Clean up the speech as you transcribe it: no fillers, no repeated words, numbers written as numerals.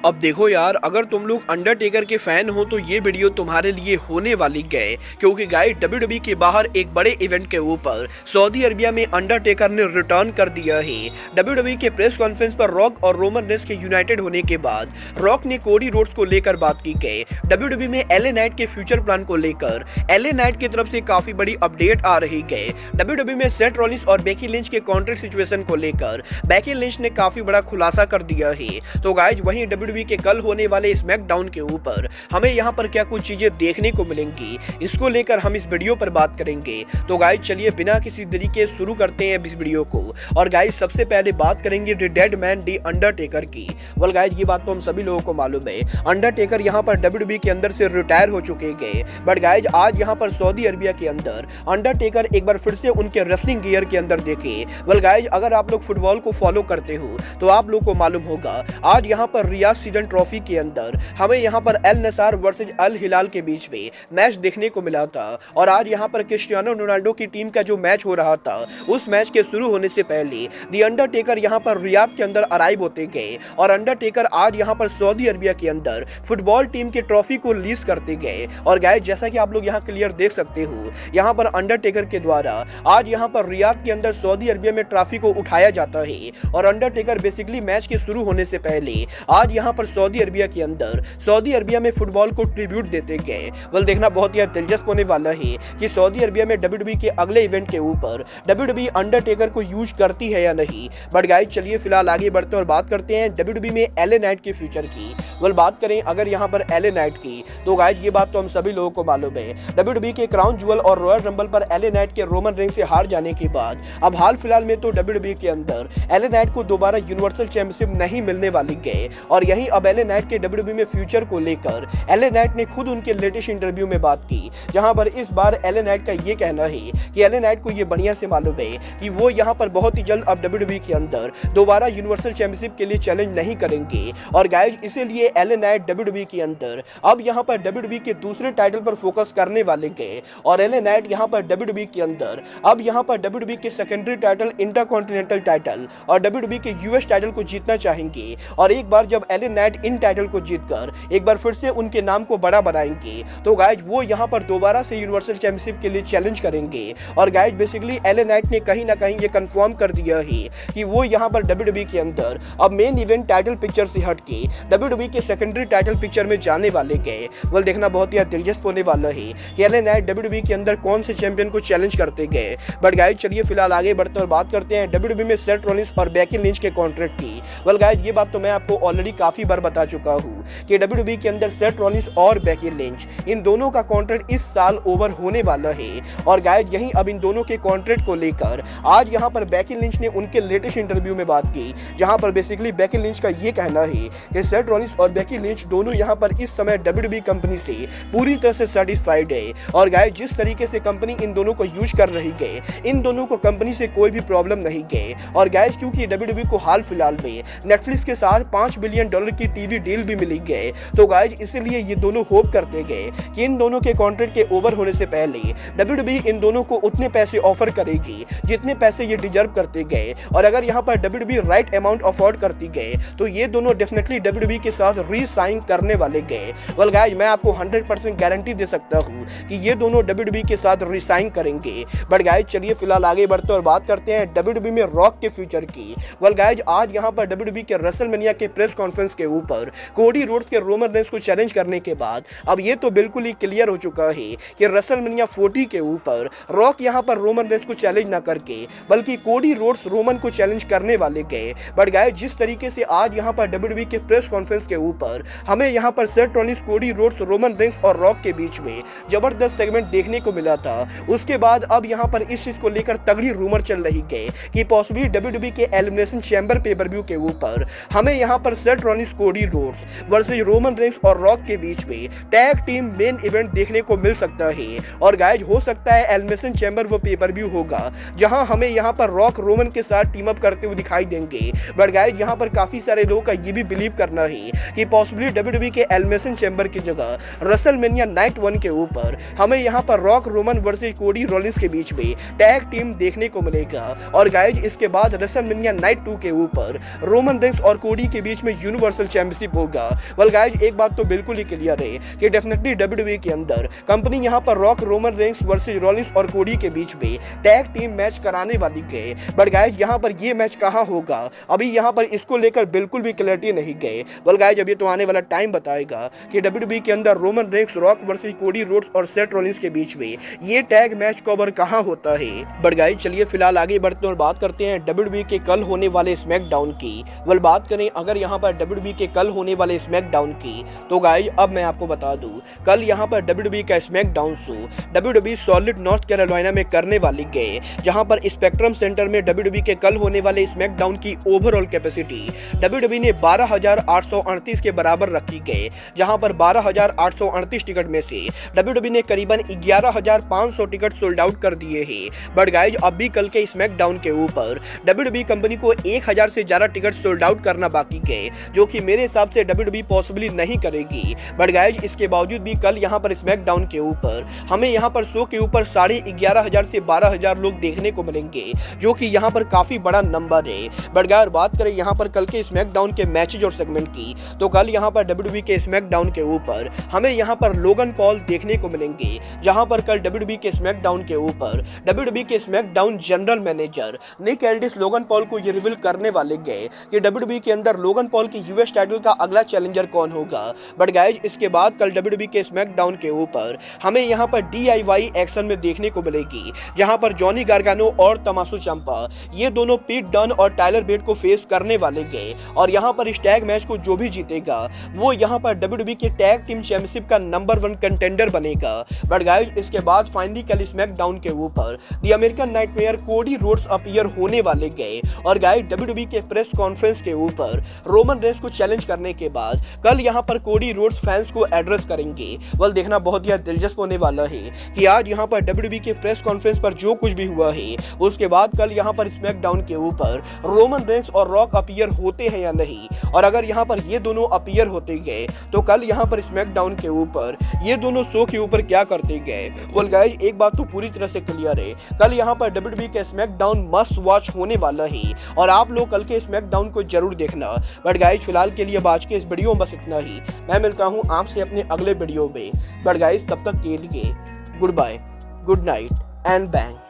अब देखो यार, अगर तुम लोग अंडरटेकर के फैन हो तो ये वीडियो तुम्हारे लिए होने वाली है, क्योंकि गाइस डब्ल्यूडब्ल्यूई के बाहर एक बड़े इवेंट के ऊपर सऊदी अरबिया में अंडरटेकर ने रिटर्न कर दिया है। डब्ल्यूडब्ल्यूई के प्रेस कॉन्फ्रेंस पर रॉक और रोमन रेंस के यूनाइटेड होने के बाद रॉक ने कोडी रोड्स को लेकर बात की है। डब्ल्यूडब्ल्यूई में एलए नाइट के फ्यूचर प्लान को लेकर एलए नाइट की तरफ से काफी बड़ी अपडेट आ रही है। डब्ल्यूडब्ल्यूई में सेथ रॉलिंस और बेकी लिंच के कॉन्ट्रैक्ट सिचुएशन को लेकर बेकी लिंच ने काफी बड़ा खुलासा कर दिया है। तो गाइस वहीं डब्ल्यूडब्ल्यूई के कल होने वाले स्मैकडाउन के ऊपर हमें यहाँ पर क्या कुछ चीजें देखने को मिलेंगी, इसको लेकर हम इस वीडियो पर बात करेंगे। तो गाइस चलिए बिना किसी देरी के शुरू करते हैं इस वीडियो को। और गाइस सबसे पहले बात करेंगे the dead man the Undertaker की। वेल गाइस ये बात तो हम सभी लोगों को मालूम है, अंडरटेकर यहाँ पर डब्ल्यूडब्ल्यूई के अंदर से रिटायर हो चुके हैं। बट गाइस आज यहाँ पर सऊदी अरबिया के अंदर अंडरटेकर एक बार फिर से उनके रेसलिंग गियर के अंदर देखे। वेल गाइस अगर आप लोग फुटबॉल को फॉलो करते हो तो आप लोग को मालूम होगा आज यहाँ पर रियाद सीजन ट्रॉफी के अंदर हमें यहाँ पर एल नसार वर्सेज अल हिलाल के बीच में मैच देखने को मिला था। और आज यहाँ पर क्रिस्टियानो रोनाल्डो की टीम का जो मैच हो रहा था उस मैच के शुरू होने से पहले दी अंडरटेकर यहाँ पर रियाद के अंदर अराइव होते गए। और अंडरटेकर आज यहाँ पर सऊदी अरबिया के अंदर फुटबॉल टीम के ट्रॉफी को लीज करते गए। और गाइस जैसा कि आप लोग यहाँ क्लियर देख सकते हो, यहाँ पर अंडरटेकर के द्वारा आज यहाँ पर रियाद के अंदर सऊदी अरबिया में ट्रॉफी को उठाया जाता है। और अंडरटेकर बेसिकली मैच के शुरू होने से पहले आज यहाँ पर सऊदी अरबिया के अंदर सऊदी अरबिया में फुटबॉल को ट्रिब्यूट देते गए। वेल देखना बहुत ही दिलचस्प होने वाला है कि सऊदी अरबिया में डब्ल्यूडब्ल्यूई के अगले इवेंट के ऊपर डब्ल्यूडब्ल्यूई अंडरटेकर को यूज करती है या नहीं। बट गाइस चलिए फिलहाल आगे बढ़ते और बात करते हैं डब्ल्यूडब्ल्यूई में एलए नाइट के फ्यूचर की। वेल बात करें अगर यहाँ पर एलए नाइट की तो गाइस ये बात तो हम सभी लोगों को मालूम है, डब्ल्यूडब्ल्यूई के क्राउन जुअल और रॉयल रंबल पर एलए नाइट के रोमन रेंस से हार जाने के बाद अब हाल फिलहाल में तो डब्ल्यूडब्ल्यूई के अंदर एलए नाइट को दोबारा यूनिवर्सल चैंपियनशिप नहीं मिलने वाली है। और यही अब एलए नाइट के डब्ल्यूडब्ल्यूई में फ्यूचर को लेकर एलए नाइट ने खुद उनके लेटेस्ट इंटरव्यू में बात की, जहां पर इस बार एलए नाइट का ये कहना है कि एलए नाइट को ये बढ़िया से मालूम है कि वो यहां पर बहुत ही जल्द अब डब्ल्यूडब्ल्यूई के अंदर दोबारा यूनिवर्सल चैंपियनशिप के लिए चैलेंज नहीं करेंगे। और गाइस इसीलिए एलए नाइट डब्ल्यूडब्ल्यूई के अंदर अब यहां पर डब्ल्यूडब्ल्यूई के दूसरे टाइटल पर फोकस करने वाले हैं। और एलए नाइट यहां पर डब्ल्यूडब्ल्यूई के अंदर अब यहां पर डब्ल्यूडब्ल्यूई के सेकेंडरी टाइटल, इंटरकॉन्टिनेंटल टाइटल और डब्ल्यूडब्ल्यूई के यूएस टाइटल को जीतना चाहेंगे। और एक बार जब एलए नाइट इन टाइटल को जीतकर एक बार फिर से उनके नाम को बड़ा बनाएंगे तो गाइस वो यहां पर दोबारा से यूनिवर्सल चैंपियनशिप के लिए चैलेंज करेंगे। और गाइस बेसिकली एलए नाइट ने कहीं ना कहीं ये कंफर्म कर दिया है कि वो यहां पर डब्ल्यूडब्ल्यूई के अंदर अब मेन इवेंट टाइटल पिक्चर से हटके डब्ल्यूडब्ल्यूई के सेकेंडरी टाइटल पिक्चर में जाने वाले गए। वेल देखना बहुत ही दिलचस्प होने वाला है कि एलए नाइट डब्ल्यूडब्ल्यूई के अंदर कौन से चैंपियन को चैलेंज करते गए। बट गाइस चलिए फिलहाल आगे बढ़ते और बात करते हैं डब्ल्यूडब्ल्यूई में सेथ रॉलिंस और बेकी लिंच के कॉन्ट्रैक्ट की। वेल गाइस ये बात तो मैं आपको ऑलरेडी काफी बार बता चुका हूं कि डब्ल्यूडब्ल्यूई के अंदर सेथ रॉलिंस और बेकी लिंच इन दोनों का कॉन्ट्रैक्ट इस साल ओवर होने वाला है। और गाइस यहीं अब इन दोनों के कॉन्ट्रैक्ट को लेकर आज यहां पर बेकी लिंच ने उनके लेटेस्ट इंटरव्यू में बात की, जहां पर बेसिकली बेकी लिंच का ये कहना है कि सेथ रॉलिंस और बेकी लिंच दोनों यहां पर इस समय डब्ल्यूडब्ल्यूई कंपनी से पूरी तरह से सेटिस्फाइड है। और गाइस जिस तरीके से कंपनी इन दोनों को यूज कर रही है, इन दोनों को कंपनी से कोई भी प्रॉब्लम नहीं है। और गाइस क्योंकि डब्ल्यूडब्ल्यूई को हाल फिलहाल में नेटफ्लिक्स के साथ $5 बिलियन की टीवी डील भी मिली है, तो गाइस इसलिए ये दोनों होप करते गए कि इन दोनों के कॉन्ट्रैक्ट के ओवर होने से पहले डब्ल्यूडब्ल्यूई इन दोनों को उतने पैसे ऑफर करेगी जितने पैसे ये डिजर्व करते गए। और अगर यहाँ पर डब्ल्यूडब्ल्यूई राइट अमाउंट अफोर्ड करती गए तो ये दोनों डेफिनेटली डब्ल्यूडब्ल्यूई के साथ री-साइन करने वाले गए। वेल गाइस मैं आपको 100% गारंटी दे सकता हूँ कि ये दोनों डब्ल्यूडब्ल्यूई के साथ री-साइन करेंगे। बट गाइस चलिए फिलहाल आगे बढ़ते और बात करते हैं डब्ल्यूडब्ल्यूई में रॉक के फ्यूचर की। वेल गाइस आज यहाँ पर डब्ल्यूडब्ल्यूई के रेसलमेनिया के प्रेस कॉन्फ्रेंस के ऊपर कोडी रोड्स के रोमन रेंस को चैलेंज करने के बाद अब ये तो बिल्कुल ही क्लियर हो चुका है कि रेसलमेनिया 40 के ऊपर रॉक यहां पर रोमन रेंस को चैलेंज ना करके बल्कि कोडी रोड्स रोमन को चैलेंज करने वाले गए। बट गाइस जिस तरीके से आज यहां पर डब्ल्यूडब्ल्यूई के प्रेस कॉन्फ्रेंस के ऊपर हमें यहां पर Seth Rollins, Cody Rhodes, Roman Reigns और रॉक के बीच में जबरदस्त सेगमेंट देखने को मिला था, उसके बाद अब यहां पर इस चीज को लेकर तगड़ी रूमर चल रही है कि पॉसिबली डब्ल्यूडब्ल्यूई के एलिमिनेशन चैंबर पेपर-व्यू के ऊपर हमें यहां पर Seth Rollins, Cody Rhodes versus Roman Reigns और रॉक के बीच में टैग टीम मेन इवेंट देखने को मिल सकता है। और गाइस हो सकता है एलिमिनेशन चैंबर वो पेपर-व्यू होगा जहां हमें यहां पर रॉक रोमन के साथ टीम अप करते हुए दिखाई देंगे। बट गाइस यहां पर काफी सारे लोगों का ये भी बिलीव करना है कि पॉसिबली डब्ल्यूडब्ल्यूई के एलिमिनेशन चैंबर की जगह रेसलमेनिया नाइट 1 के ऊपर हमें यहां पर रॉक रोमन वर्सेस कोडी रॉलिंस के बीच में टैग टीम देखने को मिलेगा। और गाइस इसके बाद रेसलमेनिया नाइट 2 के ऊपर रोमन रेंस और कोडी के बीच में यूनिवर्सल यूनिवर्सल चैंपियनशिप होगा। वेल गाइज एक बात तो बिल्कुल ही क्लियर है कि डेफिनेटली WWE के अंदर कंपनी यहां पर rock, Roman Reigns versus Rollins और कोडी के बीच में टैग टीम मैच कराने वाली है। बट गाइज यहां पर ये मैच कहां होगा अभी यहां पर इसको लेकर बिल्कुल भी क्लैरिटी नहीं गए। वेल गाइज अभी तो आने वाला टाइम बताएगा कि WWE के अंदर Roman Reigns, rock versus Cody Rhodes और सेथ रॉलिंस के बीच में ये टैग मैच कवर कहां होता है। बट गाइज चलिए फिलहाल आगे बढ़ते हैं और बात करते हैं WWE के कल होने वाले स्मैकडाउन की। वेल बात करें अगर यहां पर WWE के कल होने वाले स्मैकडाउन की तो गाइज अब मैं आपको बता दूं कल यहां पर WWE का SmackDown show WWE solid north Carolina में करने वाली गए, जहां पर स्पेक्ट्रम सेंटर में WWE के कल होने वाले स्मैकडाउन की ओवरऑल कैपेसिटी WWE ने 12,838 के बराबर रखी गए, जहां पर 12,838 टिकट में से WWE ने करीबन 11,500 टिकट सोल्ड आउट कर दिए हैं। बट गाइज अब भी कल के स्मैकडाउन के ऊपर WWE कंपनी को 1,000 से ज्यादा टिकट सोल्ड आउट करना बाकी गए, जो कि मेरे हिसाब से WWE पॉसिबली नहीं करेगी। बट गाइज इसके बावजूद भी कल यहां पर स्मैकडाउन के ऊपर हमें यहां पर शो के ऊपर 11,500 से 12,000 लोग देखने को मिलेंगे, जो कि यहां पर काफी बड़ा नंबर है। बट गाइज बात करें यहां पर कल के स्मैकडाउन के मैचेज और सेगमेंट की तो कल यहां पर WWE के स्मैकडाउन के ऊपर हमें यहां पर लोगन पॉल देखने को मिलेंगे, जहां पर कल WWE के स्मैकडाउन के ऊपर WWE के स्मैकडाउन जनरल मैनेजर निक एल्डिस लोगन पॉल को ये रिवील करने वाले गए कि WWE के अंदर लोगन पॉल की यूएस टाइटल का अगला चैलेंजर कौन होगा। बट गाइज इसके बाद कल WWE के स्मैकडाउन के ऊपर हमें यहां पर DIY एक्शन में देखने को मिलेगी, जहां पर जॉनी गार्गानो और तमासु चंपा ये दोनों पीट डन और टाइलर बेट को फेस करने वाले गए, और यहां पर इस टैग मैच को जो भी जीतेगा वो यहां पर WWE के टैग टीम चैंपियनशिप का नंबर 1 कंटेंडर बनेगा। बट गाइज इसके बाद फाइनली कल स्मैकडाउन के ऊपर the American nightmare Cody Rhodes appear होने वाले गए, और गाइज WWE के प्रेस कॉन्फ्रेंस के ऊपर रोमन रेंस को चैलेंज करने के बाद कल यहां पर कोडी रोड्स फैंस को एड्रेस करेंगे। वेल देखना बहुत ही दिलचस्प होने वाला है कि आज यहां पर WWE के प्रेस कॉन्फ्रेंस पर जो कुछ भी हुआ है उसके बाद कल यहां पर स्मैकडाउन के ऊपर रोमन रेंस और रॉक अपीयर होते हैं या नहीं, और अगर यहां पर ये दोनों अपीयर होते गए तो कल यहां पर स्मैकडाउन के ऊपर ये दोनों शो के ऊपर क्या करते गए। वेल गाइज एक बात तो पूरी तरह से क्लियर है, कल यहां पर WWE का स्मैकडाउन मस्ट वॉच होने वाला है और आप लोग कल के स्मैकडाउन को जरूर देखना। बट गाइज फिलहाल के लिए आज के इस वीडियो में बस इतना ही। मैं मिलता हूं आपसे अपने अगले वीडियो में। बट गाइज तब तक के लिए good bye, good night and bang.